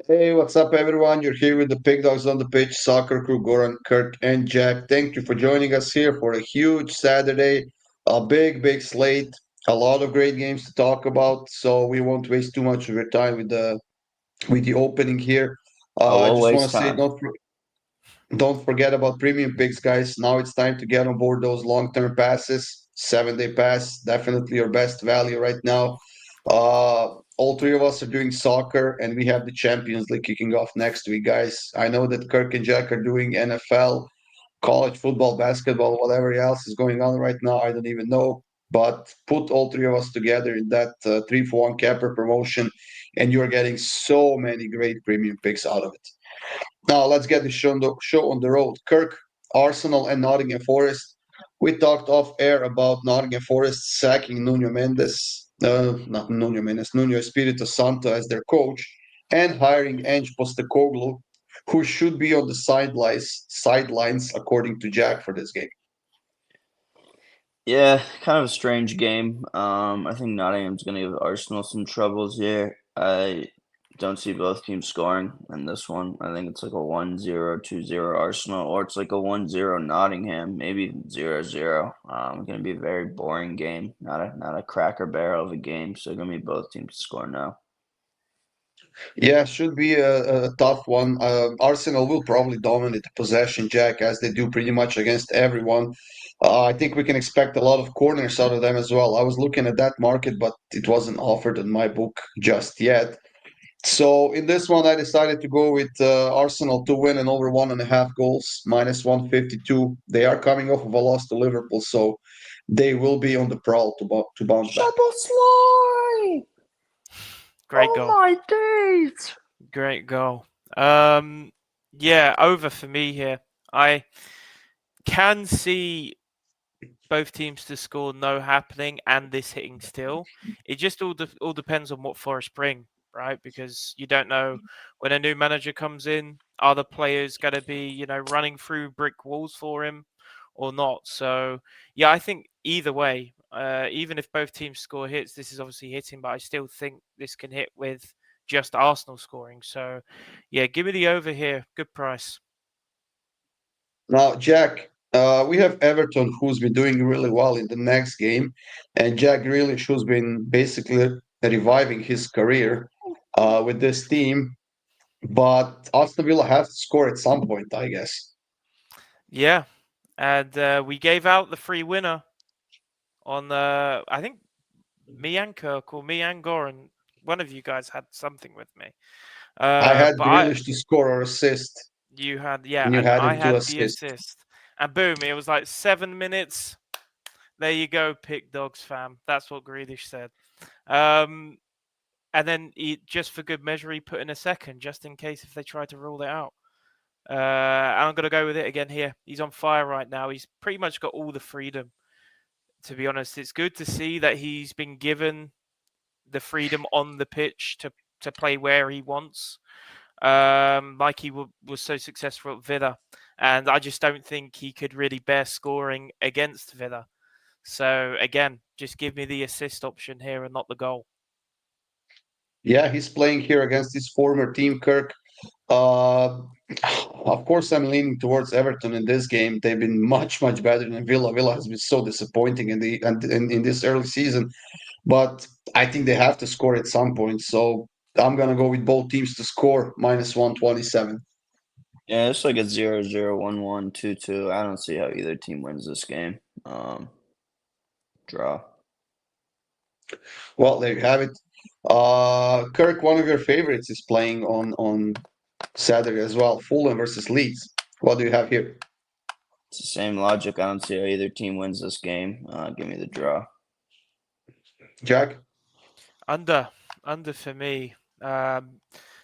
Hey, what's up, everyone? You're here with the PickDawgz on the pitch, soccer crew, Goran, Kirk, and Jack. Thank you for joining us here for a huge Saturday, a big slate, a lot of great games to talk about. So we won't waste too much of your time with the opening here. Oh, I we'll just want waste to say, time. don't forget about premium picks, guys. Now it's time to get on board those long-term passes. 7-day pass, definitely your best value right now. All three of us are doing soccer, and we have the Champions League kicking off next week, guys. I know that Kirk and Jack are doing NFL, college football, basketball, whatever else is going on right now. I don't even know. But put all three of us together in that 3-for-1 capper promotion, and you're getting so many great premium picks out of it. Now let's get the show on the road. Kirk, Arsenal, and Nottingham Forest. We talked off air about Nottingham Forest sacking not Nuno Mendes, Nuno Espirito Santo as their coach, and hiring Ange Postecoglou, who should be on the sidelines according to Jack for this game. Yeah, kind of a strange game. I think Nottingham's going to give Arsenal some troubles here. I don't see both teams scoring in this one. I think it's like a 1-0, 2-0 Arsenal, or it's like a 1-0 Nottingham, maybe 0-0. Going to be a very boring game, not a cracker barrel of a game. So going to be both teams to score now. Yeah, should be a tough one. Arsenal will probably dominate the possession, Jack, as they do pretty much against everyone. I think we can expect a lot of corners out of them as well. I was looking at that market, but it wasn't offered in my book just yet. So in this one, I decided to go with Arsenal to win and over 1.5 goals, minus 152. They are coming off of a loss to Liverpool, so they will be on the prowl to bounce back. Szoboszlai! Great Oh goal. my days! Great goal. Um, yeah, over for me here. I can see both teams to score no happening and this hitting still. It just all depends on what Forest bring, right? Because you don't know when a new manager comes in, are the players going to be, running through brick walls for him or not? So, yeah, I think either way, even if both teams score hits, this is obviously hitting, but I still think this can hit with just Arsenal scoring. So, yeah, give me the over here. Good price. Now, Jack, we have Everton, who's been doing really well in the next game, and Jack Grealish, who's been basically reviving his career with this team. But Aston Villa have to score at some point, I guess. Yeah, and we gave out the free winner on I think me and Kirk or me and Goran, one of you guys had something with me. I had But Grealish to score or assist, you had, yeah, and you and had I him to had the assist. assist. And boom, it was like 7 minutes. There you go, Pick Dawgz fam. That's what Grealish said. Um, and then just for good measure, he put in a second, just in case if they try to rule it out. And I'm going to go with it again here. He's on fire right now. He's pretty much got all the freedom, to be honest. It's good to see that he's been given the freedom on the pitch to play where he wants, like he was so successful at Villa. And I just don't think he could really bear scoring against Villa. So again, just give me the assist option here and not the goal. Yeah, he's playing here against his former team, Kirk. Uh, of course, I'm leaning towards Everton in this game. They've been much better than Villa. Villa has been so disappointing in this early season, but I think they have to score at some point. So I'm gonna go with both teams to score minus 127. Yeah, it's like a 0-0, 1-1, 2-2. I don't see how either team wins this game. Um, Draw. Well, there you have it. Kirk, one of your favorites is playing on Saturday as well. Fulham versus Leeds. What do you have here, It's the same logic. I don't see how either team wins this game. Give me the draw. Jack? Under, under for me.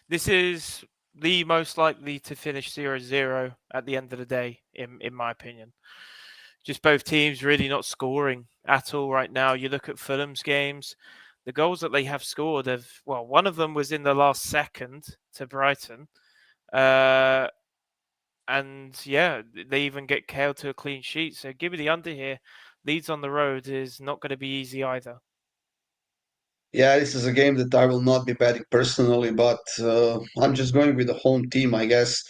This is the most likely to finish 0-0 at the end of the day, in my opinion. Just both teams really not scoring at all right now. You look at Fulham's games, the goals that they have scored have, well, one of them was in the last second to Brighton. Uh, and yeah, they even get Kale to a clean sheet. So give me the under here. Leeds on the road is not going to be easy either. Yeah, this is a game that I will not be betting personally, but I'm just going with the home team, I guess.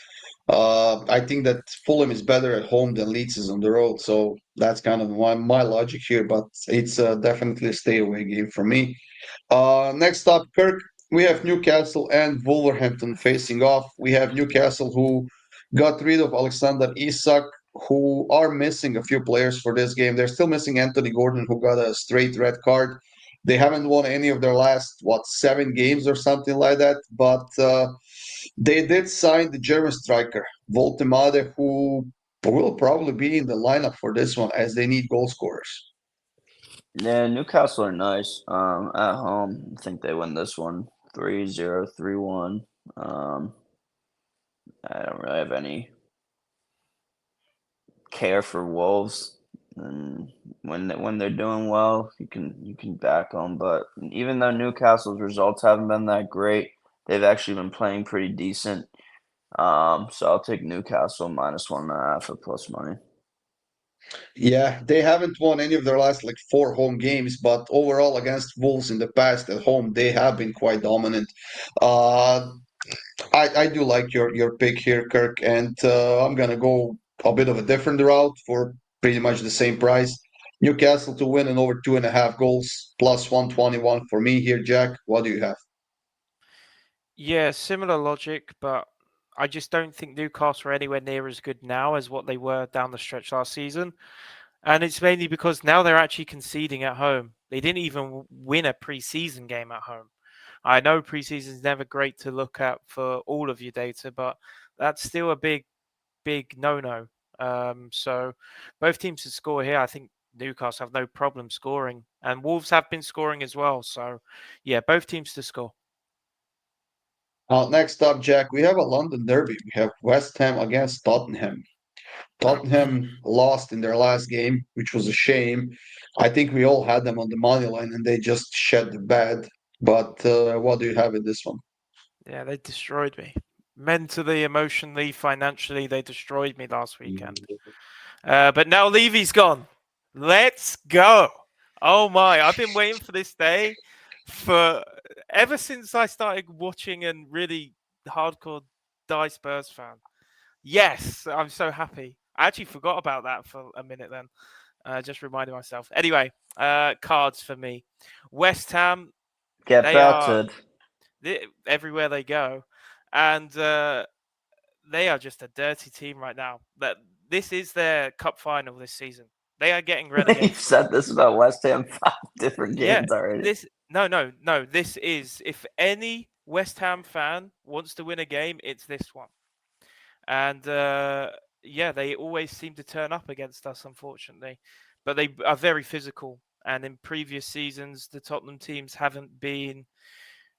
I think that Fulham is better at home than Leeds is on the road, so that's kind of my logic here. But it's definitely a stay away game for me. Next up, Kirk, we have Newcastle and Wolverhampton facing off. We have Newcastle who got rid of Alexander Isak, who are missing a few players for this game. They're still missing Anthony Gordon, who got a straight red card. They haven't won any of their last, 7 games or something like that. But they did sign the German striker, Voltemade, who will probably be in the lineup for this one as they need goal scorers. Yeah, Newcastle are nice. At home, I think they win this one 3-0, 3-1. Um, I don't really have any care for Wolves, and when they're doing well, you can back them. But even though Newcastle's results haven't been that great, they've actually been playing pretty decent. So I'll take Newcastle -1.5 at plus money. Yeah, they haven't won any of their last 4 home games, but overall against Wolves in the past at home, they have been quite dominant. Uh, I do like your pick here, Kirk, and I'm gonna go a bit of a different route for pretty much the same price. Newcastle to win and over 2.5 goals plus 121 for me here, Jack. What do you have? Yeah, similar logic, but I just don't think Newcastle are anywhere near as good now as what they were down the stretch last season. And it's mainly because now they're actually conceding at home. They didn't even win a preseason game at home. I know preseason is never great to look at for all of your data, but that's still a big no-no. So both teams to score here. I think Newcastle have no problem scoring, and Wolves have been scoring as well. So yeah, both teams to score. Next up, Jack, we have a London derby. We have West Ham against Tottenham. Tottenham lost in their last game, which was a shame. I think we all had them on the money line and they just shed the bed. But what do you have in this one? Yeah, they destroyed me. Mentally, emotionally, financially, they destroyed me last weekend. But now Levy's gone. Let's go. Oh my, I've been waiting for this day for ever since I started watching and really hardcore Die Spurs fan. Yes, I'm so happy. I actually forgot about that for a minute then. Just reminded myself. Anyway, cards for me. West Ham, Get they are belted. everywhere they go. And they are just a dirty team right now. That this is their cup final this season. They are getting You've relegated. said this about West Ham 5 different Yeah, games already. this no. This is if any West Ham fan wants to win a game, it's this one. And yeah, they always seem to turn up against us, unfortunately. But they are very physical. And in previous seasons, the Tottenham teams haven't been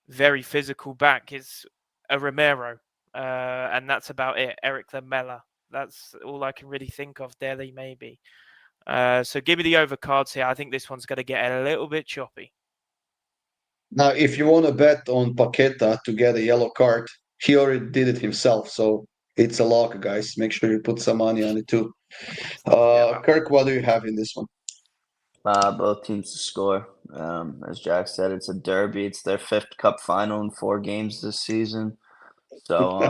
very physical back. It's a Romero, and that's about it. Eric Lamela. That's all I can really think of. Delhi, maybe. So give me the overcards here. I think this one's going to get a little bit choppy. Now, if you want to bet on Paqueta to get a yellow card, he already did it himself. So it's a lock, guys. Make sure you put some money on it too. Yeah. Kirk, what do you have in this one? Both teams to score. As Jack said, it's a derby. It's their fifth cup final in 4 games this season. So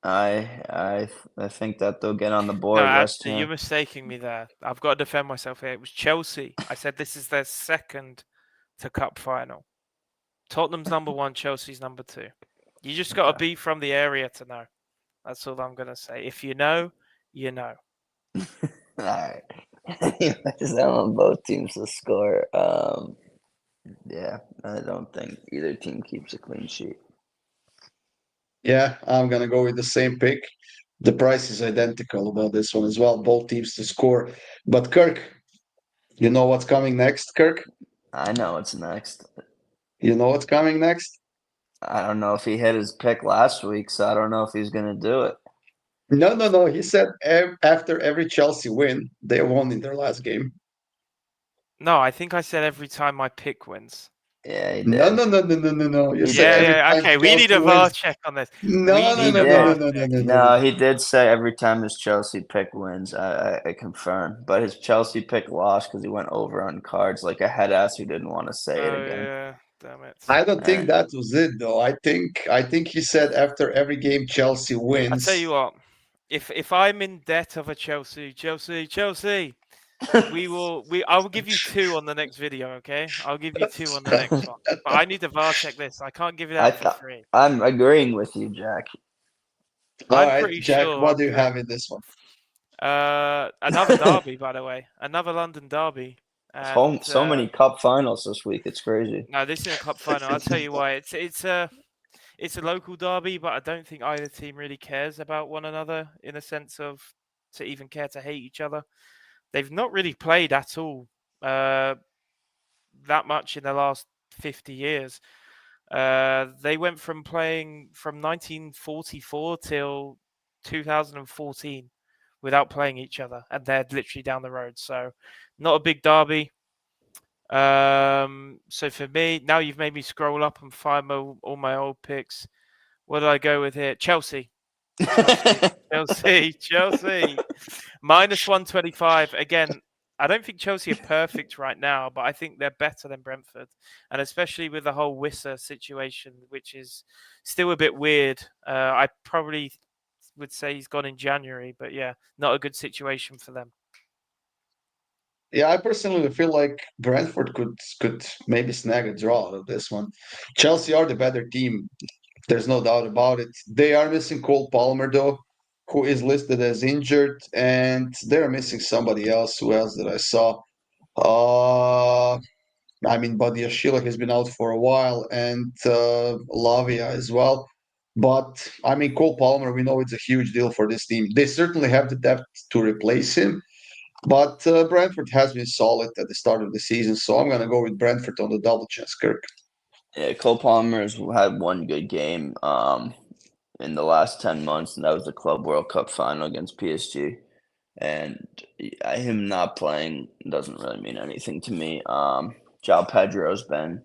I think that they'll get on the No, board. West actually, you're Ham. mistaking me there. I've got to defend myself here. It was Chelsea. I said this is their second to cup final. Tottenham's number one, Chelsea's number two. You just got to be from the area to know. That's all I'm going to say. If you know, you know. All right. Anyways, I want both teams to score. Yeah, I don't think either team keeps a clean sheet. Yeah, I'm gonna go with the same pick. The price is identical about this one as well. Both teams to score. But Kirk, you know what's coming next, Kirk? I know what's next. You know what's coming next? I don't know if he hit his pick last week, so I don't know if he's gonna do it. No, no, no. He said after every Chelsea win, they won in their last game. No, I think I said every time my pick wins. Yeah, he No, did. no, no, no, no, no, no. You He said did. every Yeah. time Okay, we need Chelsea a VAR wins. check on this. No, We no, He need no, a no, no, VAR did. no, no, check. no, no, No, no. he did say every time his Chelsea pick wins, I confirm. But his Chelsea pick lost because he went over on cards like a head ass who didn't want to say it Oh again. yeah, damn it. I don't Uh, think that was it though. I think he said after every game Chelsea I tell wins. you what, if I'm in debt of a Chelsea, I will give you two on the next video, okay? I'll give you two on the next one. But I need to VAR check this. I can't give it I out for thought free. I'm agreeing with you, Jack. All I'm right, pretty Jack, sure what I'm do you have correct. in this one? Another derby, by the way, another London derby, and So many cup finals this week. It's crazy. no, this is a cup final. I'll tell you why. It's a local derby, but I don't think either team really cares about one another in a sense of to even care to hate each other. They've not really played at all that much in the last 50 years. They went from playing from 1944 till 2014 without playing each other, and they're literally down the road. So, not a big derby. So for me, now you've made me scroll up and find all my old picks. What did I go with here? Chelsea. Chelsea. Minus 125. Again, I don't think Chelsea are perfect right now, but I think they're better than Brentford. And especially with the whole Wissa situation, which is still a bit weird. I probably would say he's gone in January, but yeah, not a good situation for them. Yeah, I personally feel like Brentford could maybe snag a draw out of this one. Chelsea are the better team. There's no doubt about it. They are missing Cole Palmer though, who is listed as injured, and they're missing somebody else. Who else did I saw? Uh, I mean, Badia Sheila has been out for a while, and Lavia as well. But I mean, Cole Palmer, we know it's a huge deal for this team. They certainly have the depth to replace him, but Brentford has been solid at the start of the season, so I'm going to go with Brentford on the double chance, Kirk. Yeah, Cole Palmer's had one good game in the last 10 months, and that was the Club World Cup final against PSG. And him not playing doesn't really mean anything to me. João Pedro's been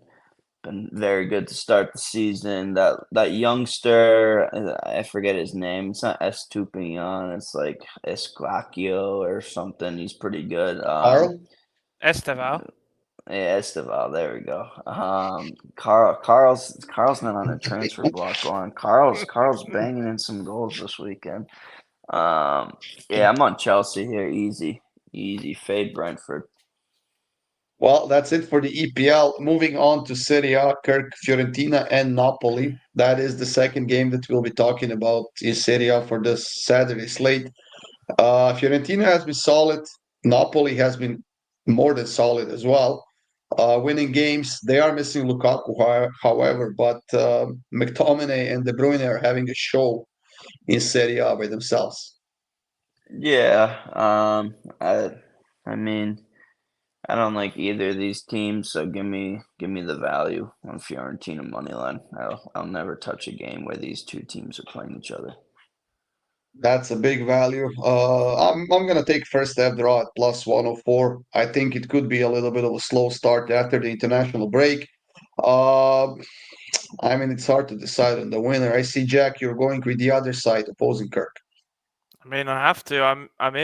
very good to start the season. That youngster, I forget his name. It's not Estupiñán. It's like Esquacchio or something. He's pretty good. Carl? Esteval. Yeah, Esteval. There we go. Carl's not on a transfer block going. Carl's banging in some goals this weekend. Yeah, I'm on Chelsea here. Easy. Fade Brentford. Well, that's it for the EPL. Moving on to Serie A, Kirk, Fiorentina, and Napoli. That is the second game that we'll be talking about in Serie A for this Saturday slate. Fiorentina has been solid. Napoli has been more than solid as well. Winning games. They are missing Lukaku, however, but McTominay and De Bruyne are having a show in Serie A by themselves. Yeah. I mean, I don't like either of these teams, so give me the value on Fiorentina money line. I'll never touch a game where these two teams are playing each other. That's a big value. I'm gonna take first half draw at plus 104. I think it could be a little bit of a slow start after the international break. Uh, I mean, it's hard to decide on the winner. I see Jack. You're going with the other side, opposing Kirk. I mean, I have to. I'm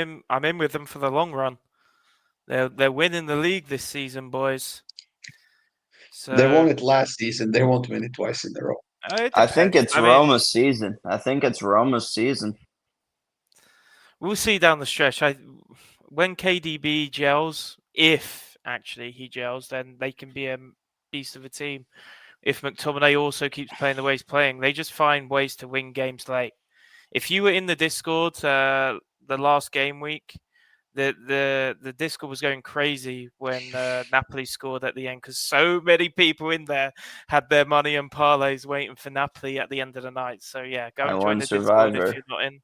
in with them for the long run. They're winning the league this season, boys. They won So it last season. They won't win it twice in a row. it I think depends. it's I mean, Roma's season. we'll see down the stretch. When KDB gels, if actually he gels, then they can be a beast of a team. If McTominay also keeps playing the way he's playing, they just find ways to win games late. If you were in the Discord the last game week, the Discord was going crazy when Napoli scored at the end because so many people in there had their money and parlays waiting for Napoli at the end of the night. So yeah, go I and join won the Discord if Survivor. you're not in.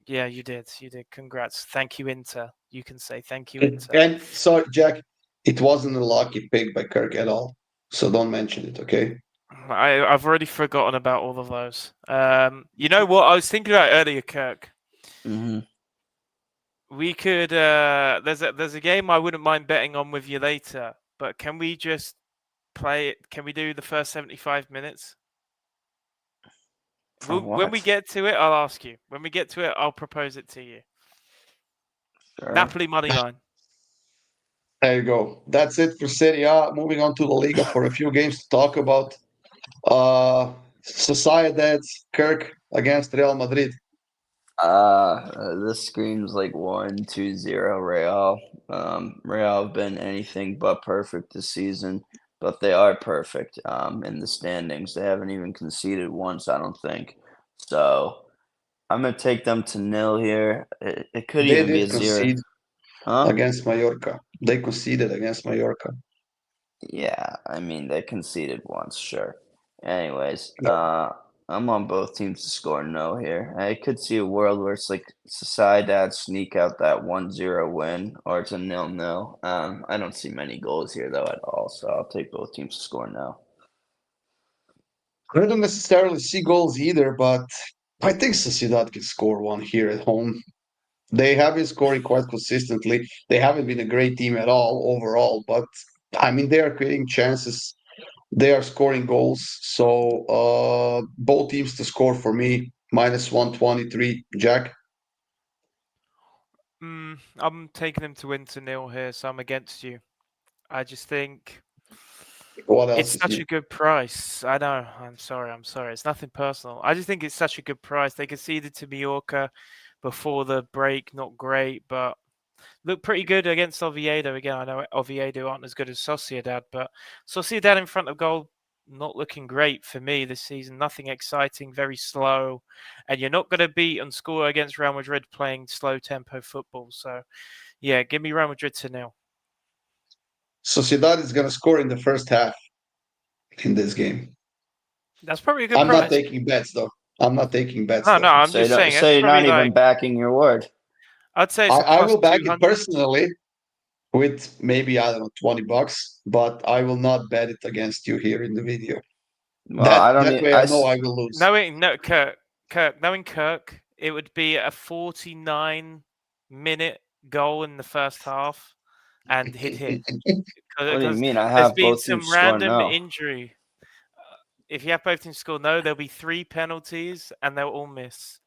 Yeah, you did. You did. Congrats. Thank you, Inter. You can say thank you, Inter. And sorry, Jack, it wasn't a lucky pick by Kirk at all. So don't mention it, okay? I've already forgotten about all of those. You know what I was thinking about earlier, Kirk? Hmm. We could. There's a game I wouldn't mind betting on with you later, but can we just play it? Can we do the first 75 minutes? For When we what? get to it, I'll ask you. When we get to it, I'll propose it to you. Sure. Napoli money line. There you go. That's it for Serie A. Moving on to LaLiga for a few games to talk about. Sociedad, Kirk against Real Madrid. This screams like 1-2-0 Real. Real have been anything but perfect this season, but they are perfect in the standings. They haven't even conceded once, I don't think. So I'm gonna take them to nil here. It could They even be a did zero. concede Huh? against Mallorca. They conceded against Mallorca. Yeah, I mean they conceded once, sure. Anyways, Yeah. I'm on both teams to score no here. I could see a world where it's like Sociedad sneak out that 1-0 win, or it's a 0-0. I don't see many goals here though at all, so I'll take both teams to score no. I don't necessarily see goals either, but I think Sociedad can score one here at home. They have been scoring quite consistently. They haven't been a great team at all overall, but I mean they are creating chances. They are scoring goals. So both teams to score for me, minus 123. Jack, I'm taking them to win to nil here, so I'm against you. I just think what else it's is such new? a good price. I know. I'm sorry. I'm sorry. It's nothing personal. I just think it's such a good price. They conceded to Mallorca before the break. Not great, but look pretty good against Oviedo. Again, I know Oviedo aren't as good as Sociedad, but Sociedad in front of goal, not looking great for me this season. Nothing exciting, very slow. And you're not going to beat and score against Real Madrid playing slow tempo football. So, yeah, give me Real Madrid to nil. Sociedad is going to score in the first half in this game. That's probably a good I'm not price. taking bets though. I'm not taking bets No, no, though. I'm So you just don't, saying so it's you're probably not like, even backing your word. I'd say it's a I plus will back it 200. personally with maybe I don't know $20, but I will not bet it against you here in the video. Well, I That don't. that way I know I will lose. Knowing Kirk, it would be a 49-minute goal in the first half, and he'd hit What do you because mean? I there's have been both teams some score random no. injury. If you have both teams score no, there'll be 3 penalties, and they'll all miss.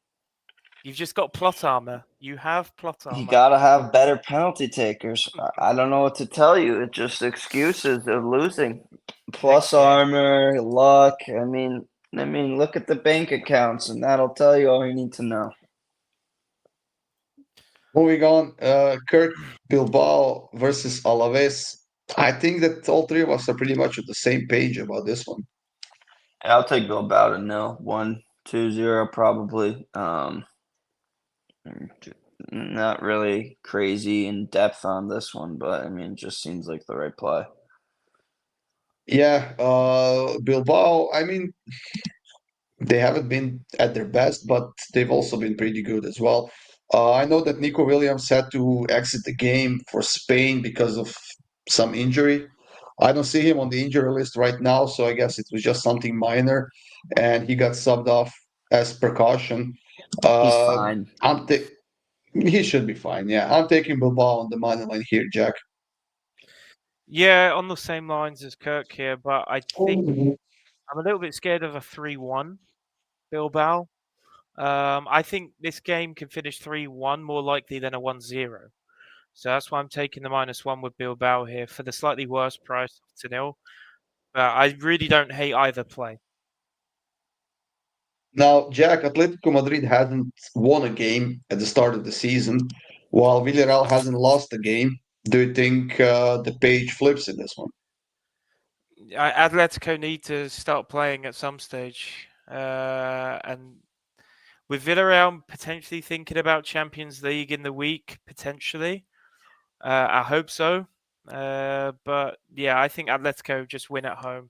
You've just got plot armor. You have plot You armor. gotta have better penalty takers. I don't know what to tell you. It's just excuses of losing. Plus Okay. armor, luck. I mean, look at the bank accounts, and that'll tell you all you need to know. Moving on, Kirk Bilbao versus Alaves. I think that all three of us are pretty much on the same page about this one. I'll take Bilbao to nil. 1-2-0 probably. Not really crazy in depth on this one, but I mean, it just seems like the right play. Yeah, Bilbao. I mean, they haven't been at their best, but they've also been pretty good as well. I know that Nico Williams had to exit the game for Spain because of some injury. I don't see him on the injury list right now, so I guess it was just something minor, and he got subbed off as precaution. He's Uh, fine. he should be fine. Yeah, I'm taking Bilbao on the money line here, Jack. Yeah, on the same lines as Kirk here, but I think I'm a little bit scared of a 3-1 Bilbao. I think this game can finish 3-1 more likely than a 1-0. So that's why I'm taking the -1 with Bilbao here for the slightly worse price to nil. But I really don't hate either play. Now, Jack, Atletico Madrid hasn't won a game at the start of the season, while Villarreal hasn't lost a game. Do you think the page flips in this one? Atletico need to start playing at some stage. And with Villarreal potentially thinking about Champions League in the week, potentially. I hope so. But yeah, I think Atletico just win at home.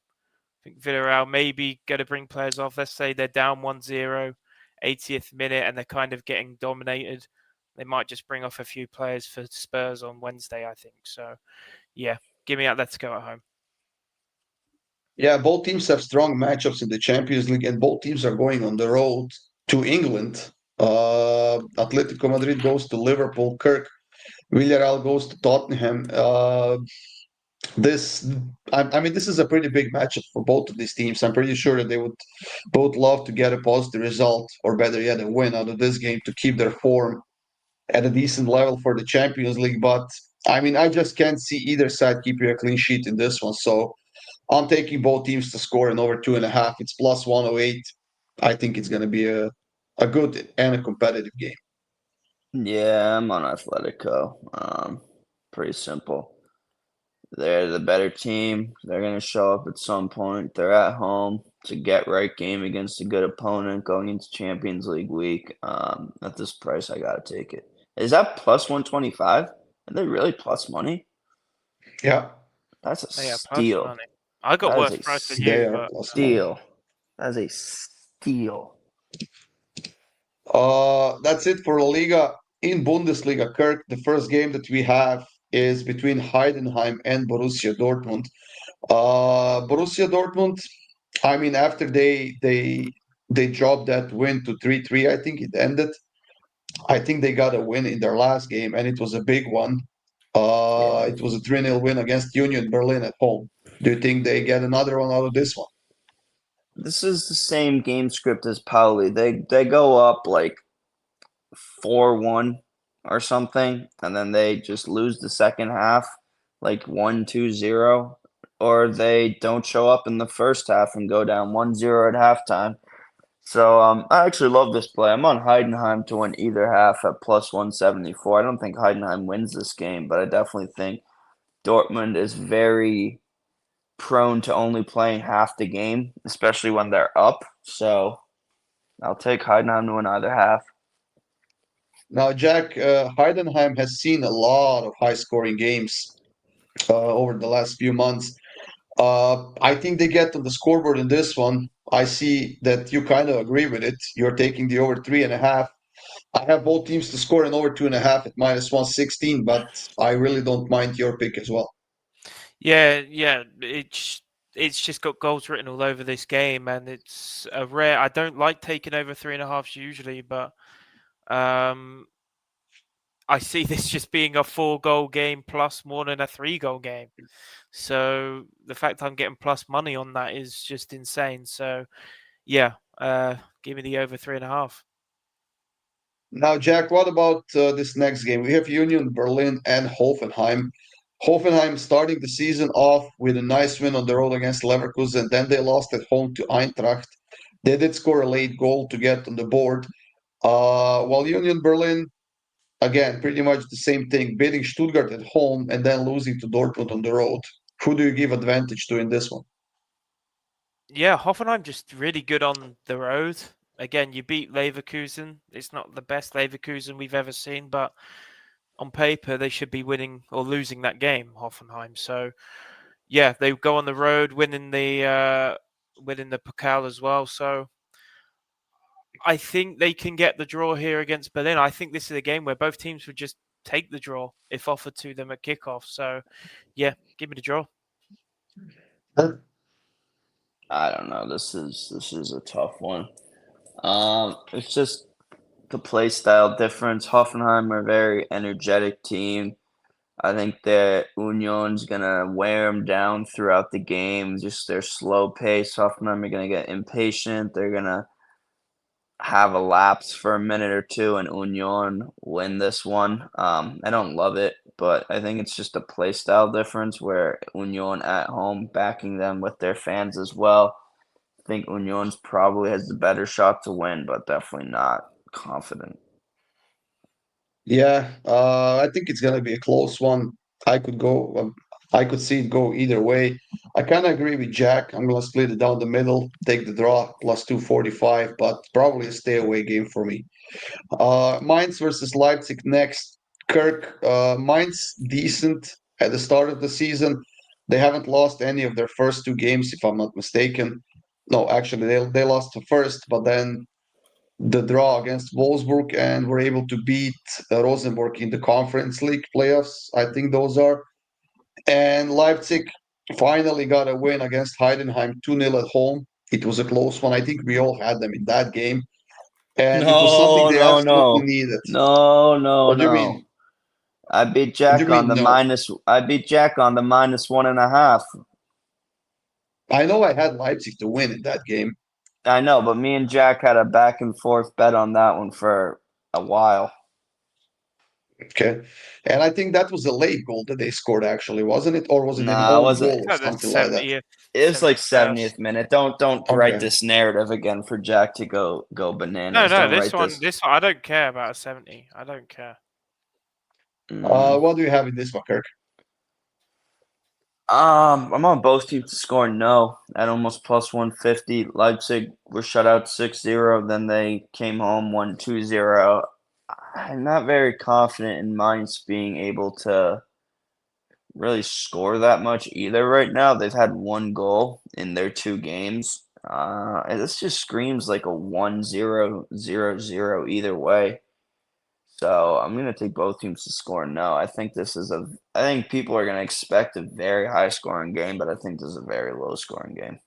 I think Villarreal maybe going to bring players off. Let's say they're down 1-0, 80th minute, and they're kind of getting dominated. They might just bring off a few players for Spurs on Wednesday, I think. So, yeah, give me Atletico at home. Yeah, both teams have strong matchups in the Champions League, and both teams are going on the road to England. Atletico Madrid goes to Liverpool. Kirk Villarreal goes to Tottenham. this, I mean, this is a pretty big matchup for both of these teams. I'm pretty sure that they would both love to get a positive result, or better yet, a win out of this game to keep their form at a decent level for the Champions League. But I mean, I just can't see either side keeping a clean sheet in this one. So I'm taking both teams to score in over 2.5. It's plus 108. I think it's going to be a good and a competitive game. Yeah, I'm on Atletico. Pretty simple. They're the better team. They're going to show up at some point. They're at home. It's a get right game against a good opponent going into Champions League week. At this price, I got to take it. Is that plus 125? Are they really plus money? Yeah, That's a Yeah, plus steal. money. I got That is worse a price than they you, are but plus money. steal. That is a steal. That's it for LaLiga. In Bundesliga, Kirk, the first game that we have is between Heidenheim and Borussia Dortmund. Borussia Dortmund, I mean, after they dropped that win to 3-3, I think it ended. I think they got a win in their last game, and it was a big one. Yeah. It was a 3-0 win against Union Berlin at home. Do you think they get another one out of this one? This is the same game script as Pauli. They go up like 4-1 or something, and then they just lose the second half, like 1-2-0, or they don't show up in the first half and go down 1-0 at halftime. So I actually love this play. I'm on Heidenheim to win either half at plus 174. I don't think Heidenheim wins this game, but I definitely think Dortmund is very prone to only playing half the game, especially when they're up. So I'll take Heidenheim to win either half. Now, Jack, Heidenheim has seen a lot of high-scoring games over the last few months. I think they get on the scoreboard in this one. I see that you kind of agree with it. You're taking the over 3.5. I have both teams to score in over 2.5 at minus 116, but I really don't mind your pick as well. yeah, it's just got goals written all over this game, and it's a rare. I don't like taking over 3.5s usually, but um, I see this just being a 4-goal game plus more than a 3-goal game. So the fact I'm getting plus money on that is just insane. So yeah, give me the over 3.5. Now, Jack, what about this next game? We have Union Berlin and Hoffenheim. Hoffenheim starting the season off with a nice win on the road against Leverkusen. Then they lost at home to Eintracht. They did score a late goal to get on the board. While Union Berlin, again, pretty much the same thing, beating Stuttgart at home and then losing to Dortmund on the road. Who do you give advantage to in this one? Yeah, Hoffenheim just really good on the road. Again, you beat Leverkusen. It's not the best Leverkusen we've ever seen, but on paper they should be winning or losing that game, Hoffenheim. So yeah, they go on the road, winning the Pokal as well. So I think they can get the draw here against Berlin. I think this is a game where both teams would just take the draw if offered to them at kickoff. So yeah, give me the draw. I don't know. This is a tough one. It's just the play style difference. Hoffenheim are a very energetic team. I think that Union's gonna wear them down throughout the game. Just their slow pace. Hoffenheim are gonna get impatient. They're gonna have a lapse for a minute or two, and Union win this one. I don't love it, but I think it's just a play style difference where Union at home backing them with their fans as well. I think Union's probably has the better shot to win, but definitely not confident. Yeah, I think it's gonna be a close one. I could go, I could see it go either way. I kind of agree with Jack. I'm gonna split it down the middle, take the draw plus 245, but probably a stay away game for me. Mainz versus Leipzig next. Kirk, Mainz decent at the start of the season. They haven't lost any of their first two games, if I'm not mistaken. No, actually, they lost the first, but then the draw against Wolfsburg and were able to beat Rosenborg in the Conference League playoffs. I think those are. And Leipzig finally got a win against Heidenheim 2-0 at home. It was a close one. I think we all had them in that game. And it was something No, they no, absolutely no, needed. no, no, What do you no. mean? I beat What do Jack you on mean the no? minus. I beat Jack on the -1.5. I know I had Leipzig to win in that game. I know, but me and Jack had a back and forth bet on that one for a while. Okay. And I think that was a late goal that they scored, actually, wasn't it? Or was it an Nah, it own wasn't. goal It's or like the something like that? 70th, It was like 71st. 70th minute. Don't write Okay. this narrative again for Jack to go No, bananas. no, Don't this write one, this. this one, I don't care about a 70. I don't care. Mm. What do you have in this one, Kirk? I'm on both teams to score no at almost +150. Leipzig were shut out 6-0. Then they came home, won 2-0. I'm not very confident in Mainz being able to really score that much either right now. They've had one goal in their two games. And this just screams like a 1-0-0-0 either way. So I'm gonna take both teams to score no. I think people are gonna expect a very high scoring game, but I think this is a very low scoring game.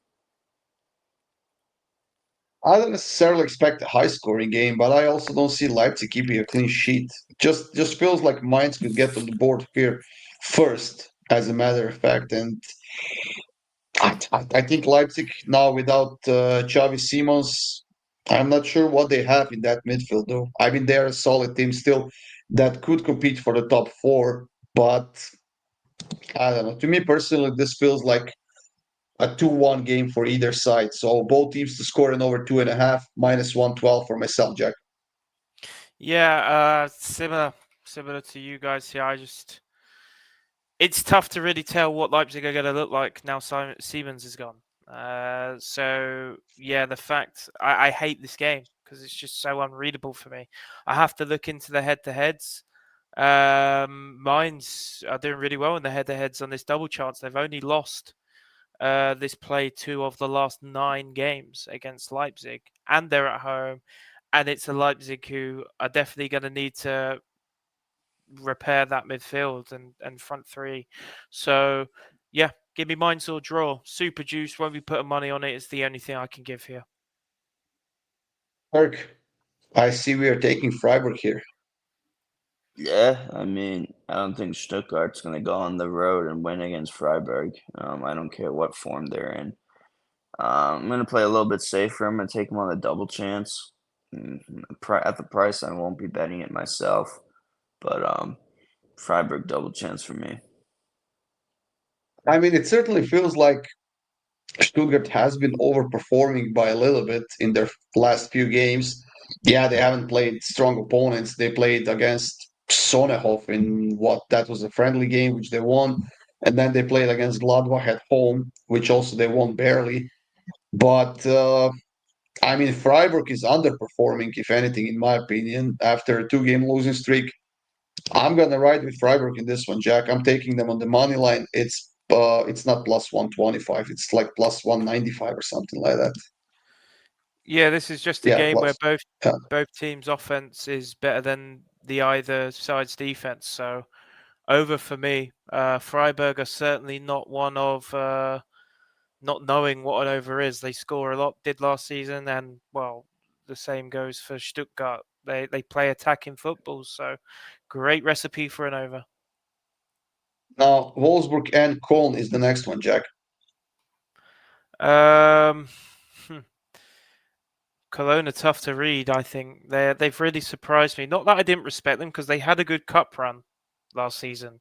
I don't necessarily expect a high scoring game, but I also don't see Leipzig keeping a clean sheet. Just feels like Mainz could get on the board here first, as a matter of fact. And I think Leipzig now without Xavi Simons, I'm not sure what they have in that midfield though. I mean, they're a solid team still that could compete for the top four, but I don't know. To me personally, this feels like a 2-1 game for either side. So both teams to score in over 2.5, -112 for myself, Jack. Yeah, similar to you guys here. It's tough to really tell what Leipzig are going to look like now Siemens is gone. So yeah, the fact I hate this game because it's just so unreadable for me. I have to look into the head-to-heads. Mine's are doing really well in the head-to-heads on this double chance. They've only lost this play 2 of the last 9 games against Leipzig, and they're at home. And it's a Leipzig who are definitely going to need to repair that midfield and front three. So, yeah, give me Mainz or draw. Super juice. Won't be putting money on it. It's the only thing I can give here. Kirk, I see we are taking Freiburg here. Yeah, I mean, I don't think Stuttgart's gonna go on the road and win against Freiburg. I don't care what form they're in. I'm gonna play a little bit safer. I'm gonna take them on a double chance. At the price, I won't be betting it myself, but Freiburg double chance for me. I mean, it certainly feels like Stuttgart has been overperforming by a little bit in their last few games. Yeah, they haven't played strong opponents. They played against Sonnehof in what that was a friendly game, which they won. And then they played against Gladbach at home, which also they won barely. But I mean, Freiburg is underperforming, if anything, in my opinion, after a 2-game losing streak. I'm gonna ride with Freiburg in this one, Jack. I'm taking them on the money line. It's not +125. It's like +195 or something like that. Yeah, this is just a Yeah, game where plus. Yeah. both teams' offense is better than the either side's defense. So over for me. Freiburg are certainly not one of not knowing what an over is. They score a lot, did last season, and well, the same goes for Stuttgart. They play attacking football, so great recipe for an over. Now, Wolfsburg and Köln is the next one, Jack. Um, Cologne are tough to read. I think they've really surprised me. Not that I didn't respect them because they had a good cup run last season.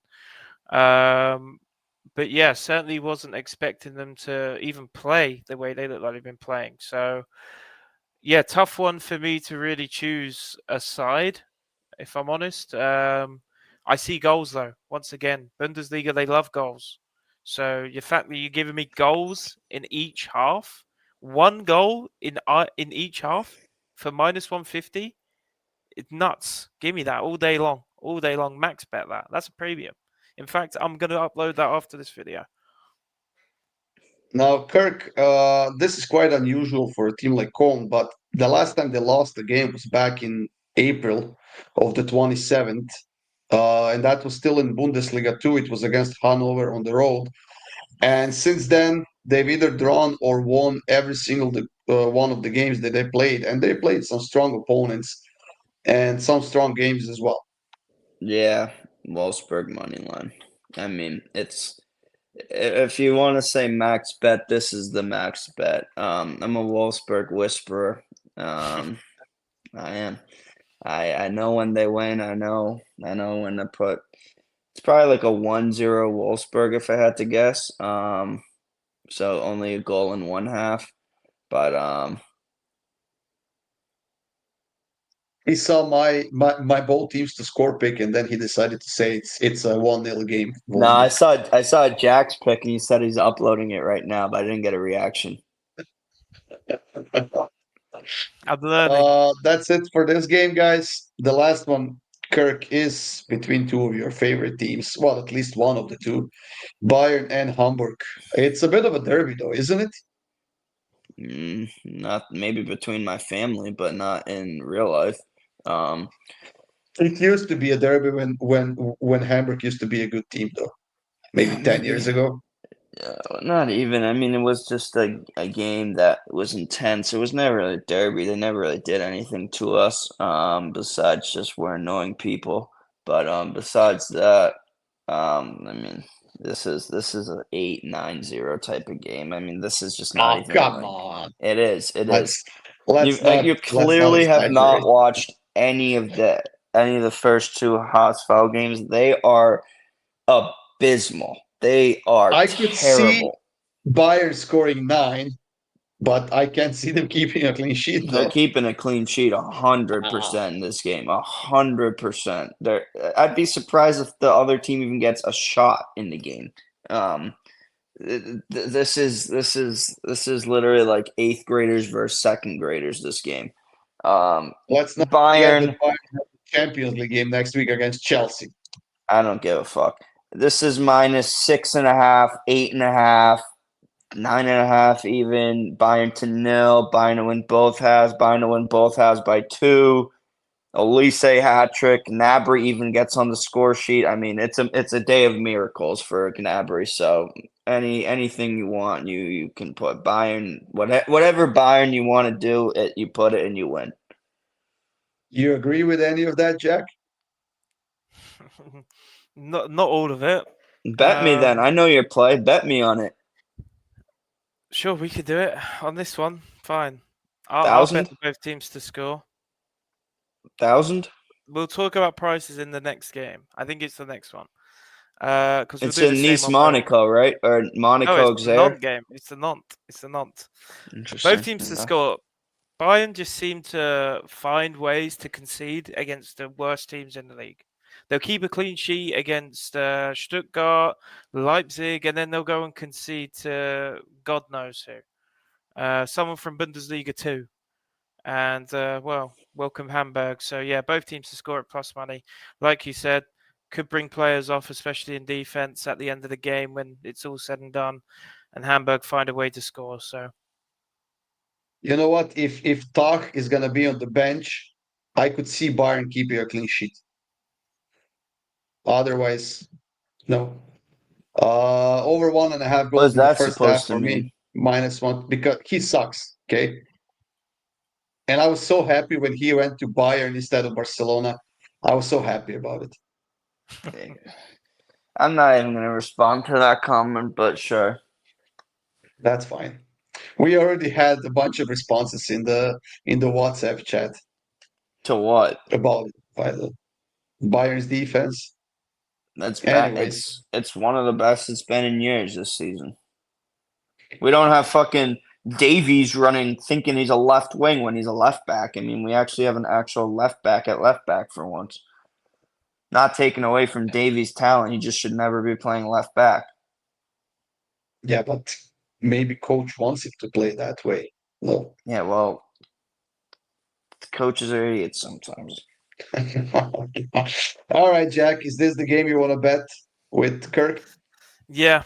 But yeah, certainly wasn't expecting them to even play the way they look like they've been playing. So yeah, tough one for me to really choose a side, if I'm honest. I see goals though. Once again, Bundesliga, they love goals. So the fact that you're giving me goals in each half, one goal in each half for -150, it's nuts. Give me that all day long. Max bet that. That's a premium. In fact, I'm gonna upload that after this video. Now, Kirk, this is quite unusual for a team like Köln, but the last time they lost the game was back in April of the 27th. And that was still in Bundesliga too. It was against Hanover on the road. And since then, they've either drawn or won every single one of the games that they played. And they played some strong opponents and some strong games as well. Yeah, Wolfsburg money line. I mean, it's if you want to say max bet, this is the max bet. I'm a Wolfsburg whisperer. I am. I know when they win. I know when to put. It's probably like a 1-0 Wolfsburg if I had to guess. So only a goal in one half. But He saw my bold teams to score pick, and then he decided to say it's a 1-0 game. no, I Wolfsburg. saw Jack's pick and he said he's uploading it right now, but I didn't get a reaction. I'm learning. That's it for this game, guys. The last one, Kirk, is between two of your favorite teams. Well, at least one of the two, Bayern and Hamburg. It's a bit of a derby, though, isn't it? Not maybe between my family, but not in real life. Um, It used to be a derby when Hamburg used to be a good team, though. Maybe 10 years ago. Not even. I mean, it was just a game that was intense. It was never really a derby. They never really did anything to us, besides just we're annoying people. But besides that, I mean, this is an 8-9-0 type of game. I mean, this is just not Oh, even come like on. it is. It is. Let's let's You not clearly have exaggerate. not watched any of the first two Haasfeld games. They are abysmal. They are I could see terrible. Bayern scoring 9, but I can't see them keeping a clean sheet, They're though. keeping a clean sheet Ah. 100% in this game. 100%. I'd be surprised if the other team even gets a shot in the game. Um, this is literally like eighth graders versus second graders. This game. Let's not forget that Bayern. Bayern has the Champions League game next week against Chelsea. I don't give a fuck. This is minus 6.5, 8.5, 9.5 even. Bayern to nil. Bayern to win both halves. Bayern to win both halves by 2. Elise hat trick. Gnabry even gets on the score sheet. I mean, it's a day of miracles for Gnabry. So anything you want, you can put Bayern. Whatever Bayern you want to do, you put it and you win. You agree with any of that, Jack? Not all of it. Bet me then. I know your play. Bet me on it. Sure, we could do it on this one. Fine. I'll bet 1,000? both teams to score. 1,000? We'll talk about prices in the next game. I think it's the next one. Because we'll It's do the in same Nice, on both. Monaco, right? Or No, Monaco, it's the Auxerre. Nantes game. It's the Nantes. It's the Nantes. Both Interesting. teams to Okay. score. Bayern just seem to find ways to concede against the worst teams in the league. They'll keep a clean sheet against Stuttgart, Leipzig, and then they'll go and concede to God knows who. Someone from Bundesliga too. And, well, welcome Hamburg. So, yeah, both teams to score at plus money. Like you said, could bring players off, especially in defense at the end of the game when it's all said and done. And Hamburg find a way to score. So, You know what? If Tag is gonna be on the bench, I could see Bayern keeping a clean sheet. Otherwise, no. Over 1.5 What goals is in the that first half supposed to for me. mean? -1 because he sucks. Okay. And I was so happy when he went to Bayern instead of Barcelona. I was so happy about it. I'm not even going to respond to that comment, but sure. That's fine. We already had a bunch of responses in the WhatsApp chat To what? about it, by the Bayern's defense. That's bad. Anyways, It's one of the best it's been in years this season. We don't have fucking Davies running, thinking he's a left wing when he's a left back. I mean, we actually have an actual left back at left back for once. Not taken away from Davies' talent, he just should never be playing left back. yeah, but maybe coach wants him to play that way. No. Yeah, well, coaches are idiots sometimes. All right, Jack, is this the game you want to bet with Kirk? yeah.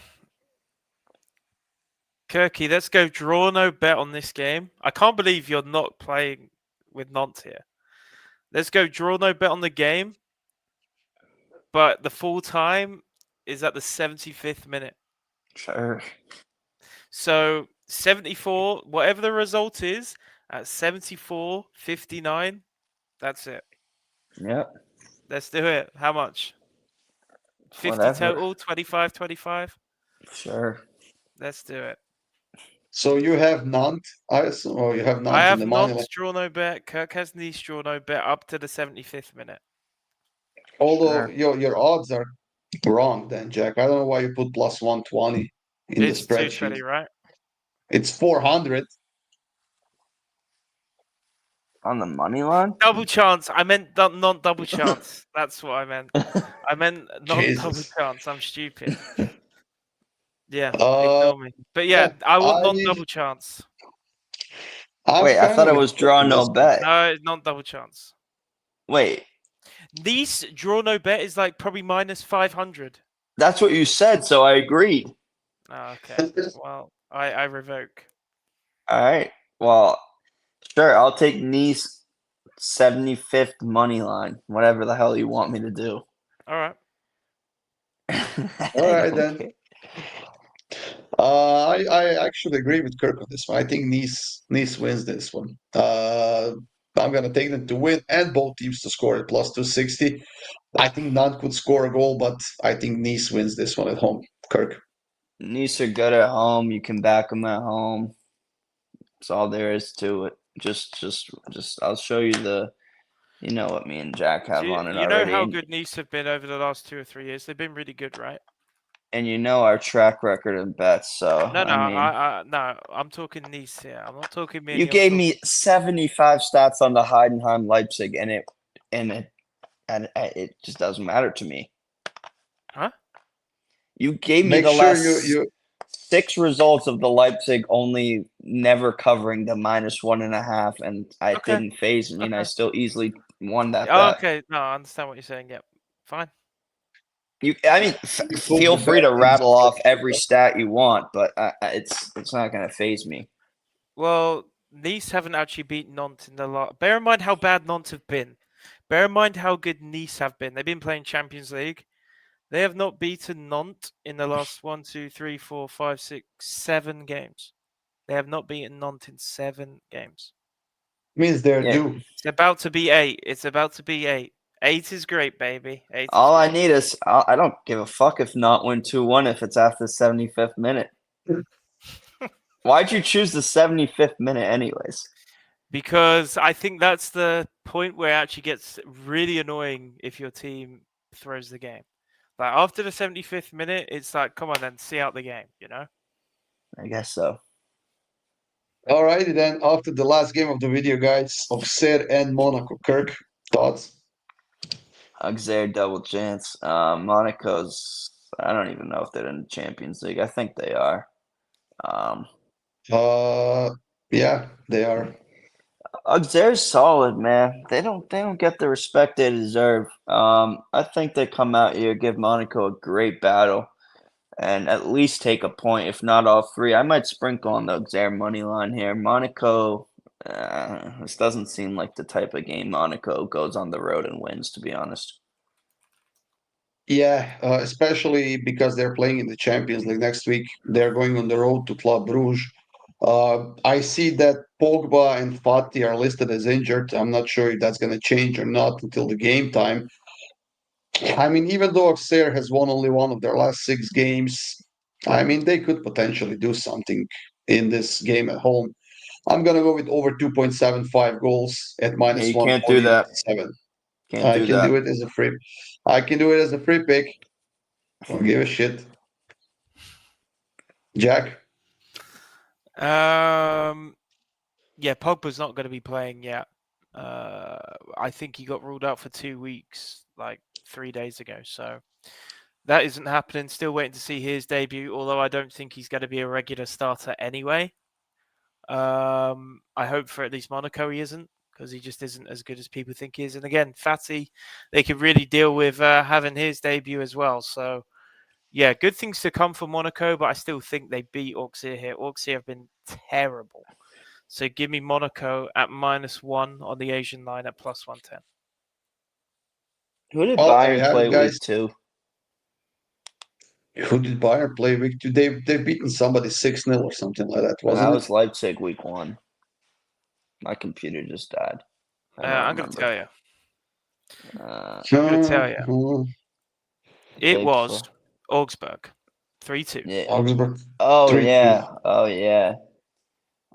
Kirky, let's go draw no bet on this game. I can't believe you're not playing with Nantes here. Let's go draw no bet on the game, but the full time is at the 75th minute. Sure. So 74, whatever the result is, at 74.59, that's it. Yep. Let's do it. How much? 50 Whatever. total, 25-25. Sure. Let's do it. So you have Nantes, I assume, or you have I Nantes in have the money line. Nantes draw no bet. Kirk has Nice draw no bet up to the 75th minute. Although Sure. your odds are wrong, then Jack. I don't know why you put plus 120 in the It's spreadsheet. 220, right? It's 400. On the money line? Double chance. I meant non-double chance. That's what I meant. I meant non-double Jesus. chance. I'm stupid. Yeah, Uh, ignore me. But yeah, yeah, I want non-double chance. I'm Wait, I kind thought of it with was Kirk draw on no this one. bet. No, it's non-double chance. Wait, Nice draw no bet is like probably minus 500. that's what you said, so I agreed. Oh, okay. Well, I revoke. All right. Well, sure. I'll take Nice 75th money line. Whatever the hell you want me to do. All right. All I right, don't then. care. I actually agree with Kirk on this one. I think Nice wins this one. I'm gonna take them to win and both teams to score at plus 260. I think Nantes could score a goal, but I think Nice wins this one at home. Kirk. Nice are good at home. You can back them at home. That's all there is to it. Just. I'll show you the. You know what me and Jack have on it You know already, how good Nice have been over the last 2 or 3 years? They've been really good, right? and you know our track record in bets. So No, I mean, no. I'm talking Nice here. I'm not talking you Mini. I'm gave talking. me 75 stats on the Heidenheim Leipzig, and it just doesn't matter to me. Huh? You gave me Make the sure last you 6 results of the Leipzig only never covering the -1.5, and I Okay. didn't phase me, and I Okay. still easily won that Oh, bet. okay. No, I understand what you're saying. Yep. Fine. I mean, put feel the free bet to in the rattle off spreadsheet. every stat you want, but it's not going to phase me. Well, Nice haven't actually beaten Nantes in the last. Bear in mind how bad Nantes have been. Bear in mind how good Nice have been. They've been playing Champions League. They have not beaten Nantes in the last 1, 2, 3, 4, 5, 6, 7 games. They have not beaten Nantes in 7 games. Means they're Yeah. due. It's about to be 8. It's about to be 8. 8 is great, baby. 8 is All I great. need is I don't give a fuck if not win 2-1 if it's after the 75th minute. Why'd you choose the 75th minute anyways? Because I think that's the point where it actually gets really annoying if your team throws the game. Like after the 75th minute, it's like, come on then, see out the game, you know? I guess so. Alrighty then. After the last game of the video, guys, Auxerre and Monaco. Kirk, thoughts? Auxerre double chance. Monaco's I don't even know if they're in the Champions League. I think they are. Um, Yeah, they are. Auxerre's solid, man. They don't get the respect they deserve. I think they come out here, give Monaco a great battle, and at least take a point, if not all 3. I might sprinkle on the Auxerre money line here. Monaco, this doesn't seem like the type of game Monaco goes on the road and wins, to be honest. Yeah, especially because they're playing in the Champions League next week. They're going on the road to Club Brugge. I see that Pogba and Fati are listed as injured. I'm not sure if that's going to change or not until the game time. I mean, even though Auxerre has won only one of their last 6 games, I mean, they could potentially do something in this game at home. I'm going to go with over 2.75 goals at Yeah, minus you can't do that. 147. Can't I do can do that. it as a free. I can do it as a free pick. Don't give a shit. Jack? Yeah, Pogba's not going to be playing yet. I think he got ruled out for 2 weeks, like 3 days ago. So that isn't happening. Still waiting to see his debut, although I don't think he's going to be a regular starter anyway. I hope for at least Monaco he isn't, because he just isn't as good as people think he is. And again, Fatty, they could really deal with having his debut as well. So yeah, good things to come for Monaco, but I still think they beat Auxerre here. Auxerre have been terrible. So give me Monaco at -1 on the Asian line at +110. Who did Well, there you Bayern have play it, guys. week 2? Who did Bayern play week 2? They've beaten somebody 6-0 or something like that, That wasn't it? was Leipzig week 1. My computer just died. I don't I'm going to remember. tell you. Uh, I'm going to tell you. It Big was four. Augsburg, 3-2. Yeah. Augsburg Oh 3-2. yeah. Oh yeah.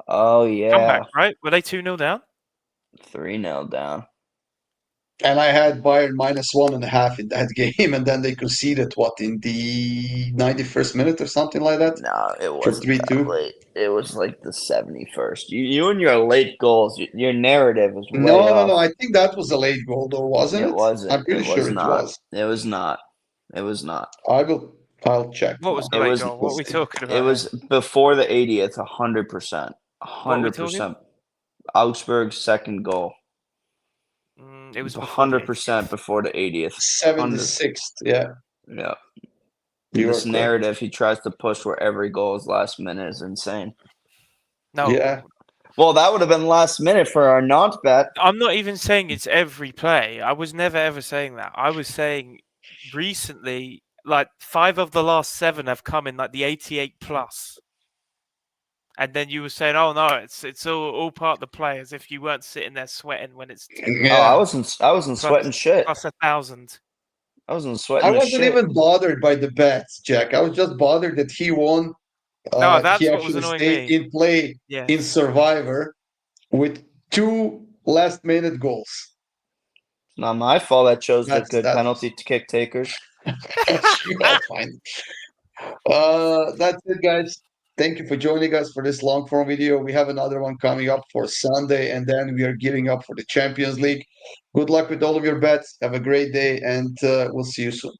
Oh Comeback, yeah. right? Were they 2-0 down? 3-0 down. And I had Bayern -1.5 in that game, and then they conceded in the 91st minute or something like that No, it for wasn't that 3-2. late. It was like the 71st. You and your late goals, your narrative is way No, no, off. no. I think that was a late goal, though, wasn't It it? I'm wasn't. pretty It sure was it not. was. It was not. It was not. I'll check What was now. the It late was. goal? What are we talking It about was here? before the 80th. 100%. What are we talking 100%. Augsburg's second goal. It was before the 100% before the 80th. 76th. Yeah, Yeah. you are This correct. narrative he tries to push where every goal is last minute is insane. No, Yeah. Well, that would have been last minute for our Nantes bet. I'm not even saying it's every play. I was never ever saying that. I was saying recently, like 5 of the last 7 have come in like the 88 plus. And then you were saying, "Oh no, it's all part of the play," as if you weren't sitting there sweating when it's 10 Oh, I Yeah. wasn't plus, sweating shit. plus 1,000. I wasn't I sweating the wasn't shit. even bothered by the bets, Jack. I was just bothered that he won. No, He that's what was actually annoying stayed me. in play in Yes. Survivor with 2 last-minute goals. It's not my fault I chose the That's good that's penalty kick takers. I'll find. That's it, guys. Thank you for joining us for this long form video. We have another one coming up for Sunday, and then we are gearing up for the Champions League. Good luck with all of your bets. Have a great day, and we'll see you soon.